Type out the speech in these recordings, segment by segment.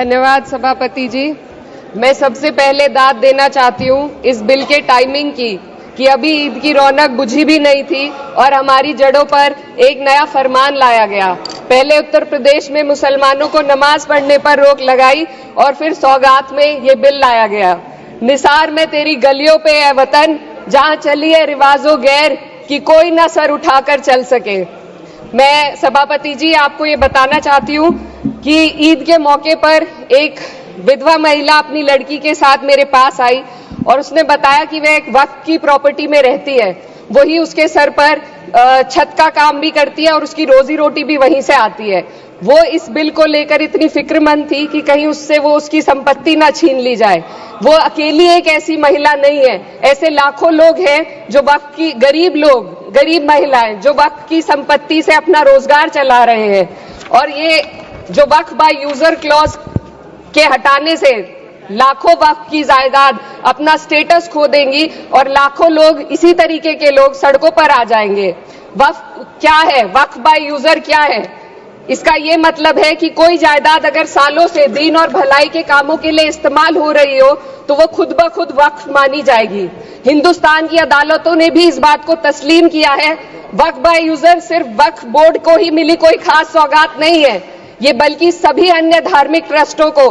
धन्यवाद सभापति जी। मैं सबसे पहले दाद देना चाहती हूँ इस बिल के टाइमिंग की कि अभी ईद की रौनक बुझी भी नहीं थी और हमारी जड़ों पर एक नया फरमान लाया गया। पहले उत्तर प्रदेश में मुसलमानों को नमाज पढ़ने पर रोक लगाई और फिर सौगात में ये बिल लाया गया। निसार में तेरी गलियों पे है वतन, जहाँ चली है रिवाजो गैर कि कोई ना सर उठाकर चल सके। मैं सभापति जी आपको ये बताना चाहती हूँ कि ईद के मौके पर एक विधवा महिला अपनी लड़की के साथ मेरे पास आई और उसने बताया कि वह एक वक्फ की प्रॉपर्टी में रहती है, वही उसके सर पर छत का काम भी करती है और उसकी रोजी रोटी भी वहीं से आती है। वो इस बिल को लेकर इतनी फिक्रमंद थी कि कहीं उससे वो उसकी संपत्ति ना छीन ली जाए। वो अकेली एक ऐसी महिला नहीं है, ऐसे लाखों लोग हैं जो वक्फ की गरीब महिलाएं जो वक्फ की संपत्ति से अपना रोजगार चला रहे हैं। और ये जो वक्फ बाय यूजर क्लॉज के हटाने से लाखों वक्फ की जायदाद अपना स्टेटस खो देंगी और लाखों लोग इसी तरीके के लोग सड़कों पर आ जाएंगे। वक्फ क्या है? वक्फ बाय यूजर क्या है? इसका ये मतलब है कि कोई जायदाद अगर सालों से दीन और भलाई के कामों के लिए इस्तेमाल हो रही हो तो वो खुद ब खुद वक्फ मानी जाएगी। हिंदुस्तान की अदालतों ने भी इस बात को तस्लीम किया है। वक्फ बाय यूजर सिर्फ वक्फ बोर्ड को ही मिली कोई खास सौगात नहीं है, ये बल्कि सभी अन्य धार्मिक ट्रस्टों को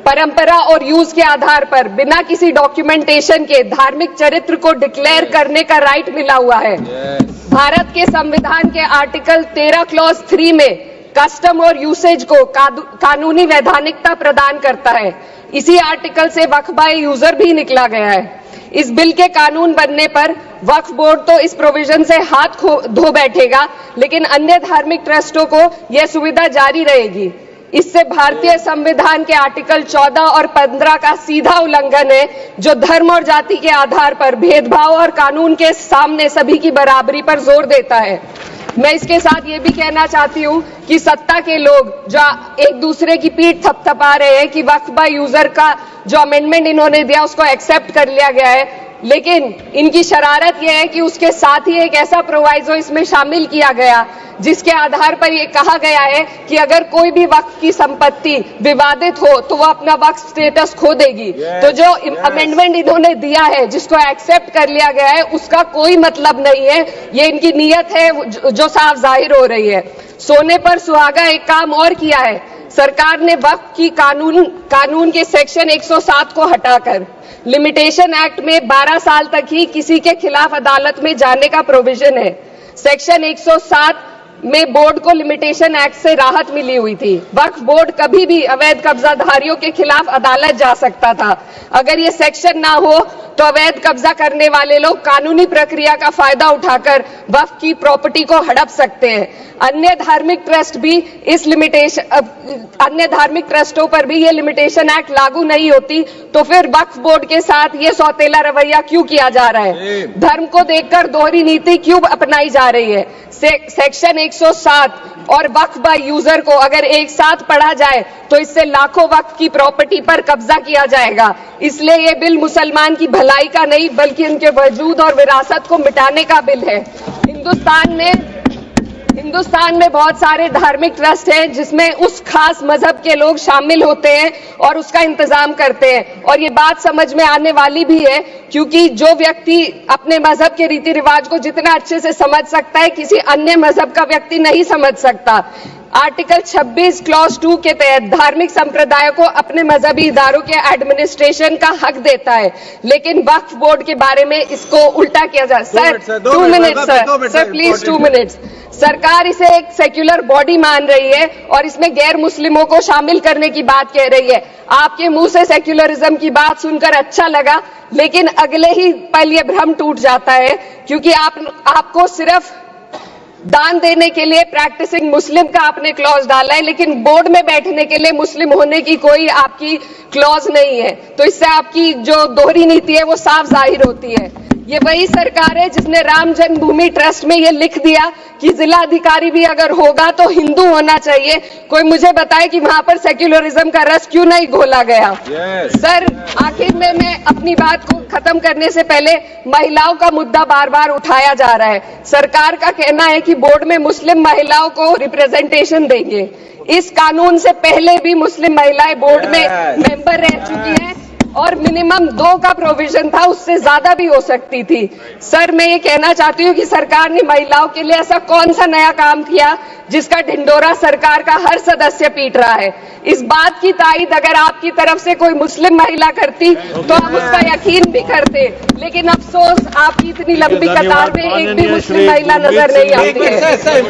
परंपरा और यूज के आधार पर बिना किसी डॉक्यूमेंटेशन के धार्मिक चरित्र को डिक्लेयर करने का राइट मिला हुआ है। भारत के संविधान के आर्टिकल 13 क्लॉज 3 में कस्टम और यूसेज को कानूनी वैधानिकता प्रदान करता है। इसी आर्टिकल से वक्फ बाय यूजर भी निकला गया है। इस बिल के कानून बनने पर वक्फ बोर्ड तो इस प्रोविजन से हाथ धो बैठेगा, लेकिन अन्य धार्मिक ट्रस्टों को यह सुविधा जारी रहेगी। इससे भारतीय संविधान के आर्टिकल 14 और 15 का सीधा उल्लंघन है, जो धर्म और जाति के आधार पर भेदभाव और कानून के सामने सभी की बराबरी पर जोर देता है। मैं इसके साथ ये भी कहना चाहती हूँ कि सत्ता के लोग जो एक दूसरे की पीठ थपथपा रहे हैं कि वक्फ बाय यूजर का जो अमेंडमेंट इन्होंने दिया उसको एक्सेप्ट कर लिया गया है, लेकिन इनकी शरारत यह है कि उसके साथ ही एक ऐसा प्रोवाइजो इसमें शामिल किया गया जिसके आधार पर यह कहा गया है कि अगर कोई भी वक्फ की संपत्ति विवादित हो तो वो अपना वक्फ स्टेटस खो देगी। तो जो अमेंडमेंट इन्होंने दिया है जिसको एक्सेप्ट कर लिया गया है उसका कोई मतलब नहीं है, ये इनकी नीयत है जो साफ जाहिर हो रही है। सोने पर सुहागा एक काम और किया है, सरकार ने वक्फ की कानून के सेक्शन 107 को हटाकर लिमिटेशन एक्ट में 12 साल तक ही किसी के खिलाफ अदालत में जाने का प्रोविजन है। सेक्शन 107 में बोर्ड को लिमिटेशन एक्ट से राहत मिली हुई थी। वक्फ बोर्ड कभी भी अवैध कब्जाधारियों के खिलाफ अदालत जा सकता था। अगर ये सेक्शन ना हो तो अवैध कब्जा करने वाले लोग कानूनी प्रक्रिया का फायदा उठाकर वक्फ की प्रॉपर्टी को हड़प सकते हैं। अन्य धार्मिक ट्रस्टों पर भी ये लिमिटेशन एक्ट लागू नहीं होती, तो फिर वक्फ बोर्ड के साथ ये सौतेला रवैया क्यों किया जा रहा है? धर्म को देखकर दोहरी नीति क्यों अपनाई जा रही है? सेक्शन 107 और वक्फ बाय यूजर को अगर एक साथ पढ़ा जाए तो इससे लाखों वक्फ की प्रॉपर्टी पर कब्जा किया जाएगा। इसलिए ये बिल मुसलमान की भलाई का नहीं बल्कि उनके वजूद और विरासत को मिटाने का बिल है। हिंदुस्तान में बहुत सारे धार्मिक ट्रस्ट हैं जिसमें उस खास मजहब के लोग शामिल होते हैं और उसका इंतजाम करते हैं, और ये बात समझ में आने वाली भी है क्योंकि जो व्यक्ति अपने मजहब के रीति रिवाज को जितना अच्छे से समझ सकता है किसी अन्य मजहब का व्यक्ति नहीं समझ सकता। आर्टिकल 26 क्लॉज 2 के तहत धार्मिक संप्रदायों को अपने मजहबी इदारों के एडमिनिस्ट्रेशन का हक देता है, लेकिन वक्फ बोर्ड के बारे में इसको उल्टा किया जा रहा है। Sir 2 minute sir please 2 minutes. सरकार इसे एक सेक्युलर बॉडी मान रही है और इसमें गैर मुस्लिमों को शामिल करने की बात कह रही है। आपके मुंह से सेक्युलरिज्म की बात सुनकर अच्छा लगा, लेकिन अगले ही पल ये भ्रम टूट जाता है क्योंकि आपको सिर्फ दान देने के लिए प्रैक्टिसिंग मुस्लिम का आपने क्लॉज डाला है, लेकिन बोर्ड में बैठने के लिए मुस्लिम होने की कोई आपकी क्लॉज नहीं है। तो इससे आपकी जो दोहरी नीति है वो साफ जाहिर होती है। ये वही सरकार है जिसने राम जन्मभूमि ट्रस्ट में ये लिख दिया कि जिला अधिकारी भी अगर होगा तो हिंदू होना चाहिए। कोई मुझे बताए कि वहां पर सेक्युलरिज्म का रस क्यों नहीं घोला गया? सर आखिर में मैं अपनी बात को खत्म करने से पहले महिलाओं का मुद्दा बार बार उठाया जा रहा है। सरकार का कहना है कि बोर्ड में मुस्लिम महिलाओं को रिप्रेजेंटेशन देंगे। इस कानून से पहले भी मुस्लिम महिलाएं बोर्ड में मेंबर रह चुकी हैं और मिनिमम 2 का प्रोविजन था, उससे ज्यादा भी हो सकती थी। सर, मैं ये कहना चाहती हूँ कि सरकार ने महिलाओं के लिए ऐसा कौन सा नया काम किया जिसका ढिंडोरा सरकार का हर सदस्य पीट रहा है। इस बात की तायीद अगर आपकी तरफ से कोई मुस्लिम महिला करती तो हम उसका यकीन भी करते, लेकिन अफसोस आपकी इतनी लंबी कतार में एक भी मुस्लिम महिला नजर नहीं आती है। सर,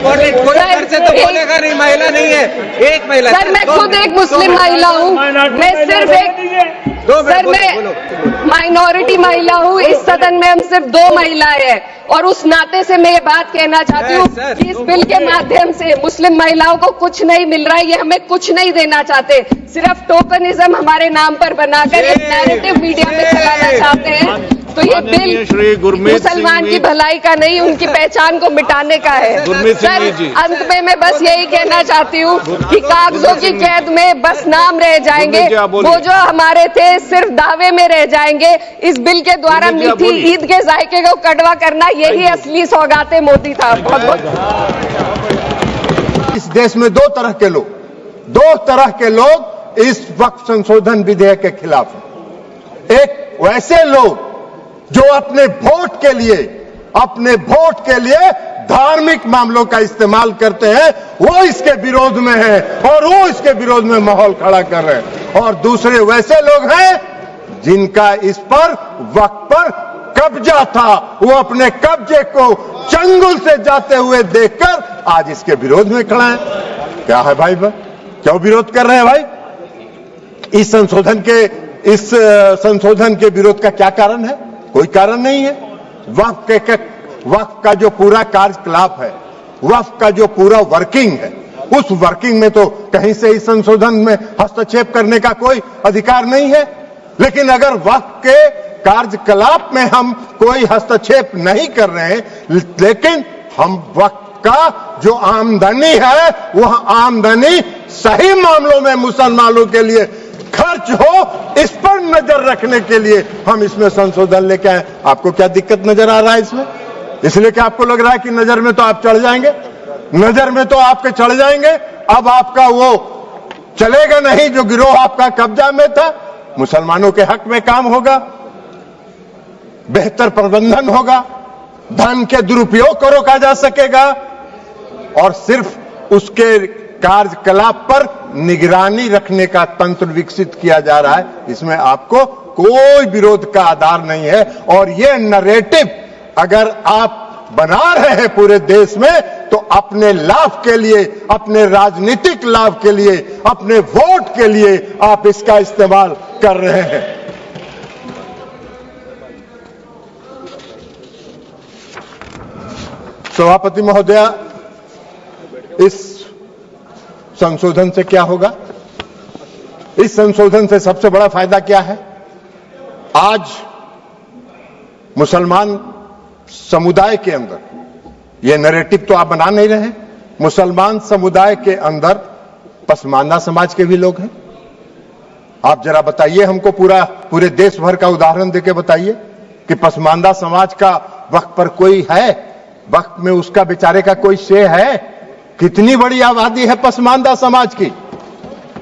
मैं खुद एक मुस्लिम महिला हूँ, मैं सिर्फ एक सर मैं माइनॉरिटी महिला हूँ, इस सदन में हम सिर्फ 2 महिलाएं हैं और उस नाते से मैं ये बात कहना चाहती हूँ कि इस बिल के माध्यम से मुस्लिम महिलाओं को कुछ नहीं मिल रहा है, ये हमें कुछ नहीं देना चाहते, सिर्फ टोकनिज्म हमारे नाम पर बनाकर एक नैरेटिव मीडिया में चलाना चाहते हैं। तो ये बिल मुसलमान की भलाई का नहीं, उनकी पहचान को मिटाने का है। सर, अंत में मैं बस यही कहना चाहती हूँ कि कागजों की कैद में बस नाम रह जाएंगे, वो जो हमारे थे सिर्फ दावे में रह जाएंगे। इस बिल के द्वारा मीठी ईद के जायके को कड़वा करना, यही असली सौगाते मोदी था। बहुत बहुत इस देश में 2 तरह के लोग इस वक्त संशोधन विधेयक के खिलाफ हैं। एक वैसे लोग जो अपने वोट के लिए धार्मिक मामलों का इस्तेमाल करते हैं, वो इसके विरोध में है और वो इसके विरोध में माहौल खड़ा कर रहे हैं। और दूसरे वैसे लोग हैं जिनका इस पर वक्त पर कब्जा था, वो अपने कब्जे को चंगुल से जाते हुए देखकर आज इसके विरोध में खड़ा है। क्या है भाई, क्यों विरोध कर रहे हैं भाई? इस संशोधन के विरोध का क्या कारण है? कोई कारण नहीं है। वक्फ का जो पूरा कार्यकलाप है, वक्फ का जो पूरा वर्किंग है, उस वर्किंग में तो कहीं से इस संशोधन में हस्तक्षेप करने का कोई अधिकार नहीं है। लेकिन अगर वक्फ के कार्यकलाप में हम कोई हस्तक्षेप नहीं कर रहे हैं, लेकिन हम वक्फ का जो आमदनी है, वह आमदनी सही मामलों में मुसलमानों के लिए खर्च हो, इस पर नजर रखने के लिए हम इसमें संशोधन लेके आए। आपको क्या दिक्कत नजर आ रहा है इसमें? इसलिए कि आपको लग रहा है कि नजर में तो आप चढ़ जाएंगे, नजर में तो आपके चढ़ जाएंगे, अब आपका वो चलेगा नहीं जो गिरोह आपका कब्जा में था। मुसलमानों के हक में काम होगा, बेहतर प्रबंधन होगा, धन के दुरुपयोग को रोका जा सकेगा और सिर्फ उसके कार्यकलाप पर निगरानी रखने का तंत्र विकसित किया जा रहा है। इसमें आपको कोई विरोध का आधार नहीं है। और ये नैरेटिव अगर आप बना रहे हैं पूरे देश में, तो अपने लाभ के लिए, अपने राजनीतिक लाभ के लिए, अपने वोट के लिए आप इसका इस्तेमाल कर रहे हैं। सभापति महोदया, इस संशोधन से क्या होगा? इस संशोधन से सबसे बड़ा फायदा क्या है? आज मुसलमान समुदाय के अंदर, यह नैरेटिव तो आप बना नहीं रहे, मुसलमान समुदाय के अंदर पसमानदा समाज के भी लोग हैं। आप जरा बताइए हमको, पूरे देश भर का उदाहरण देके बताइए कि पसमानदा समाज का वक्त पर कोई है, वक्त में उसका बेचारे का कोई से है? कितनी बड़ी आबादी है पसमानदा समाज की,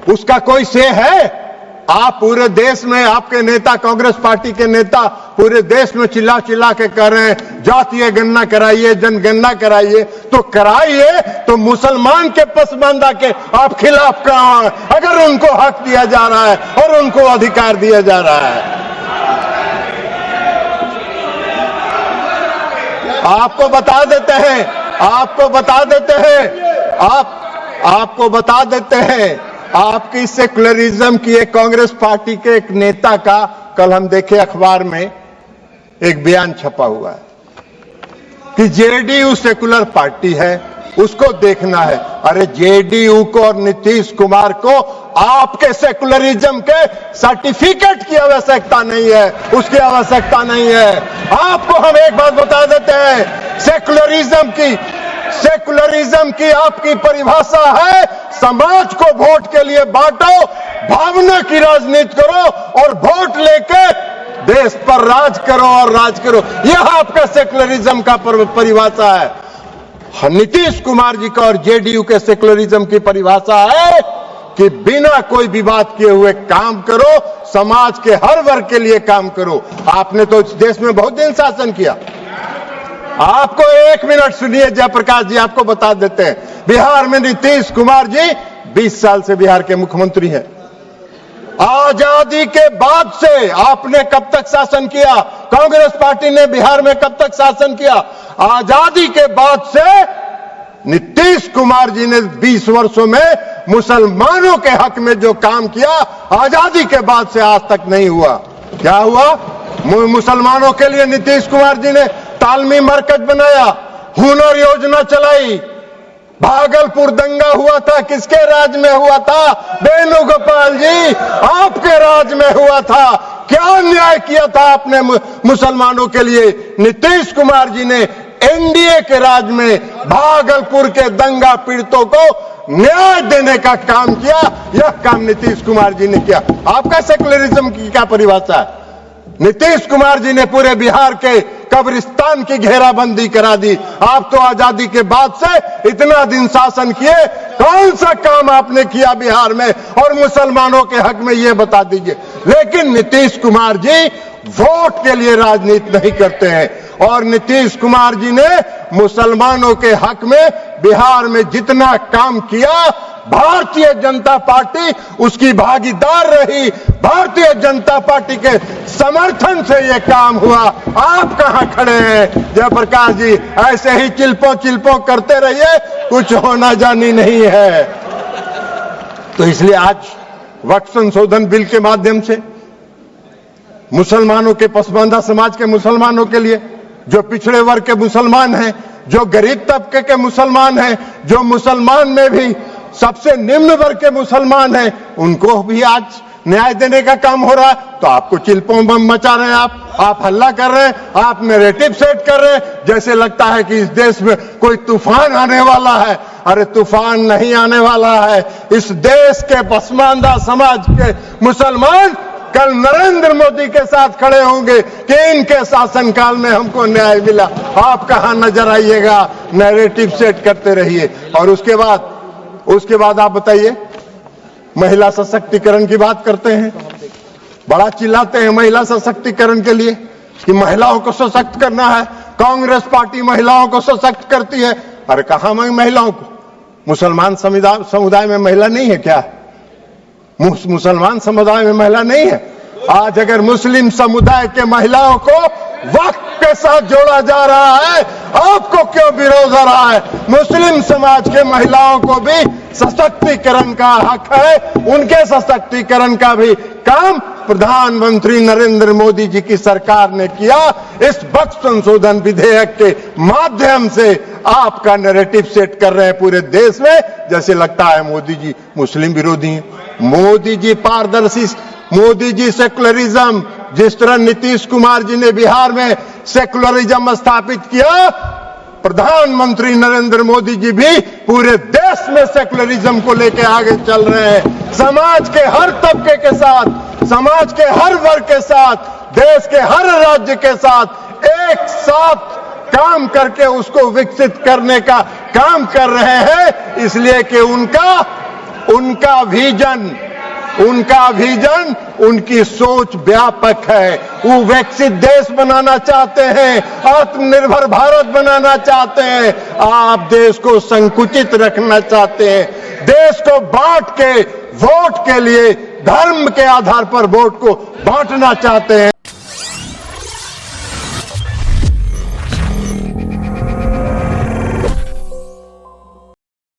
उसका कोई से है? आप पूरे देश में, आपके नेता, कांग्रेस पार्टी के नेता पूरे देश में चिल्ला चिल्ला के कह रहे हैं जातीय गणना कराइए, जनगणना कराइए, तो कराइए, तो मुसलमान के पसमानदा के आप खिलाफ कहां हैं? अगर उनको हक दिया जा रहा है और उनको अधिकार दिया जा रहा है। आपको बता देते हैं, आपकी सेकुलरिज्म की एक कांग्रेस पार्टी के एक नेता का कल हम देखे अखबार में एक बयान छपा हुआ है कि जेडीयू सेकुलर पार्टी है, उसको देखना है। अरे जेडीयू को और नीतीश कुमार को आपके सेकुलरिज्म के सर्टिफिकेट की आवश्यकता नहीं है, उसकी आवश्यकता नहीं है। आपको हम एक बात बता देते हैं, सेकुलरिज्म की आपकी परिभाषा है समाज को वोट के लिए बांटो, भावना की राजनीति करो और वोट लेके देश पर राज करो और राज करो। यह आपका सेकुलरिज्म का परिभाषा है। नीतीश कुमार जी का और जेडीयू के सेकुलरिज्म की परिभाषा है कि बिना कोई विवाद किए हुए काम करो, समाज के हर वर्ग के लिए काम करो। आपने तो इस देश में बहुत दिन शासन किया। आपको 1 मिनट सुनिए, जयप्रकाश जी आपको बता देते हैं। बिहार में नीतीश कुमार जी 20 साल से बिहार के मुख्यमंत्री हैं। आजादी के बाद से आपने कब तक शासन किया? कांग्रेस पार्टी ने बिहार में कब तक शासन किया? आजादी के बाद से नीतीश कुमार जी ने 20 वर्षों में मुसलमानों के हक में जो काम किया, आजादी के बाद से आज तक नहीं हुआ। क्या हुआ? मुसलमानों के लिए नीतीश कुमार जी ने तालमी मरकज बनाया, हुनर योजना चलाई। भागलपुर दंगा हुआ था, किसके राज में हुआ था? वेणुगोपाल जी आपके राज में हुआ था। क्या अन्याय किया था आपने मुसलमानों के लिए? नीतीश कुमार जी ने एनडीए के राज में भागलपुर के दंगा पीड़ितों को न्याय देने का काम किया। यह काम नीतीश कुमार जी ने किया। आपका सेकुलरिज्म की क्या परिभाषा है? नीतीश कुमार जी ने पूरे बिहार के कब्रिस्तान की घेराबंदी करा दी। आप तो आजादी के बाद से इतना दिन शासन किए, कौन सा काम आपने किया बिहार में और मुसलमानों के हक में, ये बता दीजिए। लेकिन नीतीश कुमार जी वोट के लिए राजनीति नहीं करते हैं, और नीतीश कुमार जी ने मुसलमानों के हक में बिहार में जितना काम किया, भारतीय जनता पार्टी उसकी भागीदार रही। भारतीय जनता पार्टी के समर्थन से यह काम हुआ। आप कहां खड़े हैं? जयप्रकाश जी ऐसे ही चिल्पो करते रहिए, कुछ होना जानी नहीं है। तो इसलिए आज वक्फ संशोधन बिल के माध्यम से मुसलमानों के, पसमानदा समाज के मुसलमानों के लिए, जो पिछड़े वर्ग के मुसलमान हैं, जो गरीब तबके के मुसलमान हैं, जो मुसलमान में भी सबसे निम्न वर्ग के मुसलमान हैं, उनको भी आज न्याय देने का काम हो रहा है। तो आपको चिल्पों बम मचा रहे हैं, आप हल्ला कर रहे हैं, आप नैरेटिव सेट कर रहे हैं, जैसे लगता है कि इस देश में कोई तूफान आने वाला है। अरे तूफान नहीं आने वाला है। इस देश के पसमानदा समाज के मुसलमान कल नरेंद्र मोदी के साथ खड़े होंगे कि इनके शासनकाल में हमको न्याय मिला। आप कहां नजर आइएगा? नैरेटिव सेट करते रहिए। और उसके बाद आप बताइए, महिला सशक्तिकरण की बात करते हैं, बड़ा चिल्लाते हैं महिला सशक्तिकरण के लिए कि महिलाओं को सशक्त करना है। कांग्रेस पार्टी महिलाओं को सशक्त करती है। अरे कहां महिलाओं को? मुसलमान समुदाय में महिला नहीं है क्या? मुसलमान समुदाय में महिला नहीं है? आज अगर मुस्लिम समुदाय के महिलाओं को वक्फ के साथ जोड़ा जा रहा है, आपको क्यों विरोध हो रहा है? मुस्लिम समाज के महिलाओं को भी सशक्तिकरण का हक है। उनके सशक्तिकरण का भी काम प्रधानमंत्री नरेंद्र मोदी जी की सरकार ने किया। इस वक्फ संशोधन विधेयक के माध्यम से आपका नैरेटिव सेट कर रहे हैं पूरे देश में, जैसे लगता है मोदी जी मुस्लिम विरोधी हैं। मोदी जी पारदर्शी, मोदी जी सेकुलरिज्म, जिस तरह नीतीश कुमार जी ने बिहार में सेकुलरिज्म स्थापित किया, प्रधानमंत्री नरेंद्र मोदी जी भी पूरे देश में सेकुलरिज्म को लेकर आगे चल रहे हैं। समाज के हर तबके के साथ, समाज के हर वर्ग के साथ, देश के हर राज्य के साथ एक साथ काम करके उसको विकसित करने का काम कर रहे हैं। इसलिए कि उनका विजन, उनकी सोच व्यापक है। वो विकसित देश बनाना चाहते हैं, आत्मनिर्भर भारत बनाना चाहते हैं। आप देश को संकुचित रखना चाहते हैं, देश को बांट के वोट के लिए, धर्म के आधार पर वोट को बांटना चाहते हैं।